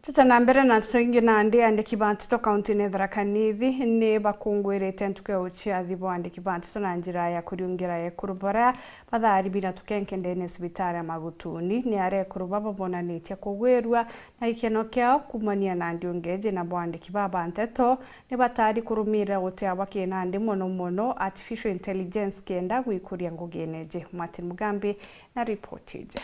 Tutana mbere na tũingi na andĩki bandito kaunti-inĩ Tharaka Nithi nĩ bakũngũĩrĩte ntuko ya ũciathi bwa andĩki bandito na njĩra ya kũriũngĩra ekũrũ baria batharibi na tũkenkendene cibitari ya Magutuni nĩ arĩa ekũrũ babonanĩtie kũgwĩrua na ikeno kĩao kumania na ndiũngeje na bwa andĩki ba banteto nĩ batari kũrũmĩrĩra gũteaba kĩna ndĩ mũno artificial intelligence kenda gwĩkũria ngũgĩneje. Martin Mugambi na ripoti ije.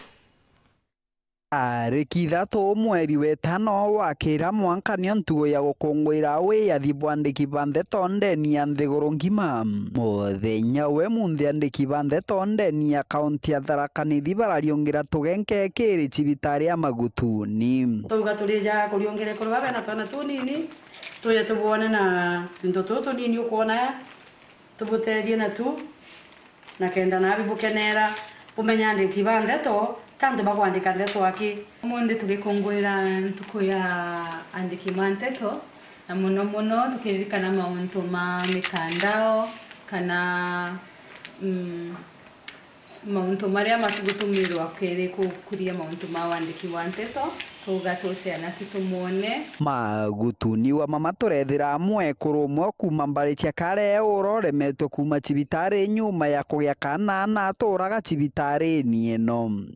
Tarĩki ithatũ mweri wetano wakĩra mwankanio ntugo ya gũkũngũĩra wĩyathi bwa andĩki ba ndeto ndeni ya nthĩgũrũ ngima. Mũthenya we munthi andĩki ba ndeto ndeni ya kaunti ya Tharaka Nithi barariũngĩra tũgenke kĩrĩ cibitari ya Magutuni. Tuga tulija kuriongere kurwa bana twana tunini tuye tubuone na ndoto tunini ukona tubuterie na tu na kenda na bibukenera umenya andĩki ba ndeto tanto bakwandika ndeto aki monde tugikongwera ntuko ya andiki manteto na muno tukiririkana mauntu ma mikandao kana mauntu maria matugutumirwa kere kuria mauntu ma wandiki wanteto tugatũceana titumuone. Magutuni wa mama turethira mwekũrũ mwe kuma mbari cia kare ũroremetwo kuma cibitari nyuma ya kũgĩa kana na atũraga cibitari ĩno.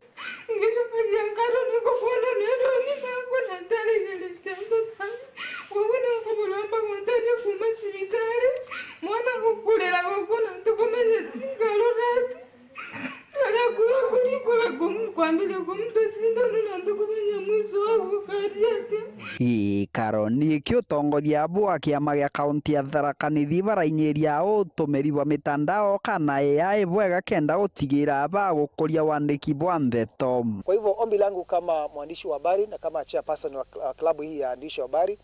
Karoni kĩũtongoria bwa kĩama gĩa kaunti ya Tharaka Nithi barainyeria ũtũmĩri wa mitandao kana AI bwega kenda gũtigĩra ba gũkũria wandĩki bwa ndeto. Kwa hivyo ombi langu kama mwandishi wa habari na kama chairperson wa klabu hii ya waandishi wa habari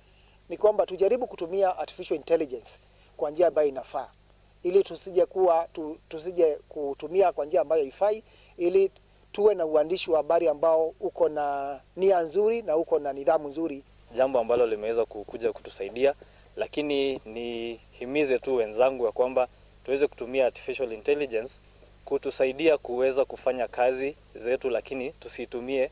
ni kwamba tujaribu kutumia artificial intelligence kwa njia ambayo inafaa, ili tusije kutumia kwa njia ambayo haifai, ili tuwe na uandishi wa habari ambao uko na nia nzuri na uko na nidhamu nzuri. Jambo ambalo limeweza kuja kutusaidia, lakini ni himize tu wenzangu ya kwamba tuweze kutumia artificial intelligence kutusaidia kuweza kufanya kazi zetu, lakini tusitumie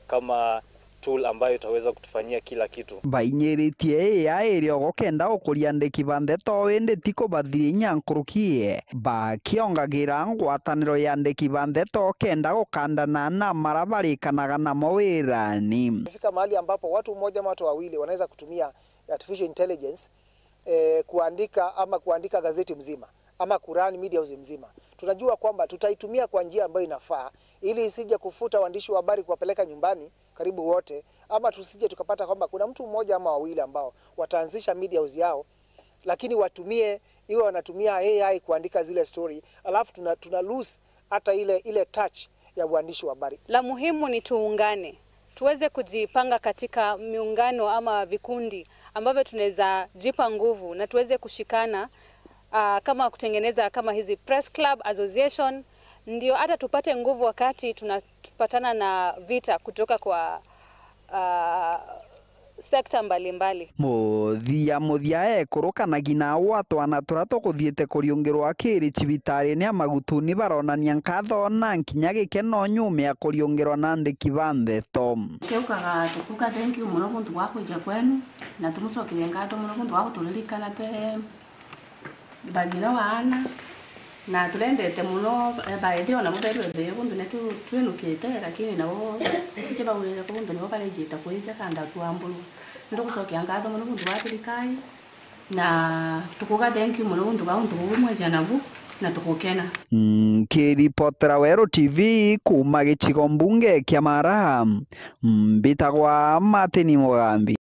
kama tool ambayo itaweza kutufanyia kila kitu. Bainyeritie AI ĩrĩa gũkenda gũkũria andĩki ba ndeto ĩndĩ tiko bathiri nyankũrũkie bakiongagĩra ngwatanĩro ya andĩki ba ndeto kenda gũkandana na marabarĩkanaga namo wĩra-inĩ. Fika mahali ambapo watu mmoja ama watu wawili wanaweza kutumia artificial intelligence kuandika gazeti mzima ama kurani media house mzima. Tunajua kwamba tutaitumia kwa njia ambayo inafaa, ili isije kufuta waandishi wa habari kuwapeleka nyumbani karibu wote, ama tusije tukapata kwamba kuna mtu mmoja ama wawili ambao wataanzisha media house yao, lakini wanatumia AI kuandika zile story, alafu tuna lose hata ile touch ya uandishi wa habari. La muhimu ni tuungane, tuweze kujipanga katika miungano ama vikundi ambavyo tunaweza jipa nguvu na tuweze kushikana kama kutengeneza kama hizi press club association, ndio hata tupate nguvu wakati tunapatana na vita kutoka kwa sekta mbalimbali. Muthia ekũrũkanagia na watwana tũrĩa tũgũthiĩte kũriũngĩrwa kĩrĩ cibitari-inĩ ya Magutuni baronania nkatho na nkinya gĩkeno nyume ya kũriũngĩrwa na andĩki ba ndeto. Keukaga tukuka thank you muno kuntu gwa kuja kwenu na tumucokeria ngatho muno kuntu gwa gũtũririkana te bagina wana na tulendete muno baadhi ona mutheri wethe kuntu netu twinukite, lakini nabo kicheba ule kuntu nibo balejeta kuija kanda tuambulu ndo gucokia ngatho muno kuntu gwa thirikari na tukuga thank you muno kuntu gwa kuntu gumweja nabu na tukukena. Kĩripotera Werũ TV kuma gĩcigo mbunge kĩa Mara, mbitagwa Martin Mugambi.